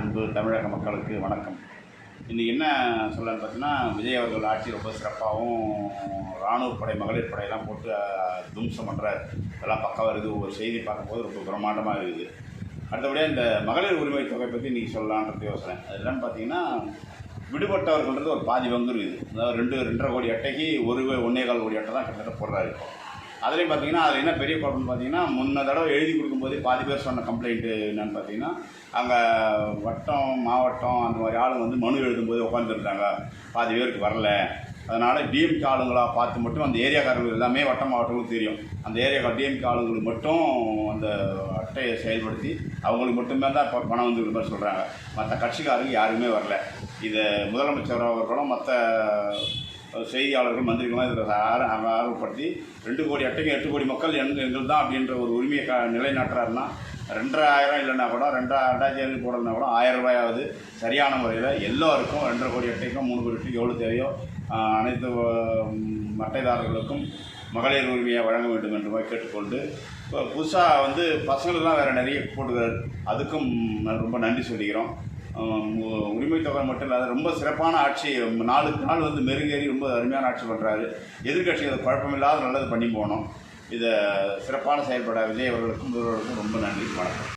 அன்பு தமிழக மக்களுக்கு வணக்கம். இன்றைக்கி என்ன சொல்லலான்னு பார்த்தீங்கன்னா, விஜய் அவர்கள் ஆட்சி ரொம்ப சிறப்பாகவும் இராணுவ படை மகளிர் படையெல்லாம் போட்டு தும்சம் பண்ணுறாரு. இதெல்லாம் பக்கம் வருது. ஒவ்வொரு செய்தி பார்க்கும்போது ரொம்ப பிரம்மாண்டமாக இருக்குது. அடுத்தபடியாக இந்த மகளிர் உரிமை தொகை பற்றி இன்றைக்கி சொல்லலான்றது யோசனை. அது என்னென்னு பார்த்தீங்கன்னா, விடுபட்டவர்கள்ன்றது ஒரு பாதி பங்கு இருக்குது. அதாவது 2.5 கோடி அட்டைக்கு 1.25 கோடி அட்டை தான் கிட்டத்தட்ட போடுறாரு. அதுலேயும் பார்த்தீங்கன்னா, அதில் என்ன பெரிய ப்ராப்ளம்னு பார்த்தீங்கன்னா, முன்ன தடவை எழுதி கொடுக்கும்போதே பாதி பேர் சொன்ன கம்ப்ளைண்ட்டு என்னென்னு பார்த்தீங்கன்னா, அங்கே வட்டம் மாவட்டம் அந்த மாதிரி ஆளுங்க வந்து மனு எழுதும்போது உட்காந்துருந்தாங்க, பாதி பேருக்கு வரல. அதனால் டிஎம்கே ஆளுங்களாக பார்த்து மட்டும் அந்த ஏரியாக்காரர்கள் எல்லாமே வட்ட மாவட்டங்களுக்கு தெரியும். அந்த ஏரியா டிஎம்கே ஆளுங்களுக்கு மட்டும் அந்த அட்டையை செயல்படுத்தி அவங்களுக்கு மட்டுமே தான் இப்போ பணம் வந்து மாதிரி சொல்கிறாங்க. மற்ற கட்சிக்காரங்க யாருமே வரல. இதை முதலமைச்சர் அவர்களும் மற்ற செய்தியாளர்கள் மந்திரிகளும் இதில் ஆர்வப்படுத்தி 2 கோடி அட்டைக்கு 8 கோடி மக்கள் எங்கள் தான் அப்படின்ற ஒரு உரிமையை நிலைநாட்டுறாருன்னா, 2,000 இல்லைன்னா கூட 2,000 போடலைன்னா கூட 1000 ரூபாயாவது சரியான முறையில் எல்லோருக்கும் 2.5 கோடி அட்டைக்கும் 3 கோடி அட்டைக்கும் எவ்வளோ தேவையோ அனைத்து அட்டைதாரர்களுக்கும் மகளிர் உரிமையை வழங்க வேண்டும் என்று கேட்டுக்கொண்டு, இப்போ புதுசாக வந்து பசங்களுக்கெல்லாம் வேறு நிறைய போட்டுக்கிறார். அதுக்கும் ரொம்ப நன்றி சொல்லிக்கிறோம். உரிமை தொகை மட்டும் இல்லாத ரொம்ப சிறப்பான ஆட்சி, நாளுக்கு நாள் வந்து மெருகேறி ரொம்ப அருமையான ஆட்சி பண்ணுறாரு. எதிர்கட்சிகள் குழப்பமில்லாத நல்லது பண்ணி போகணும். இதை சிறப்பான செயல்பட விஜய் அவர்களுக்கும் ரொம்ப நன்றி. வணக்கம்.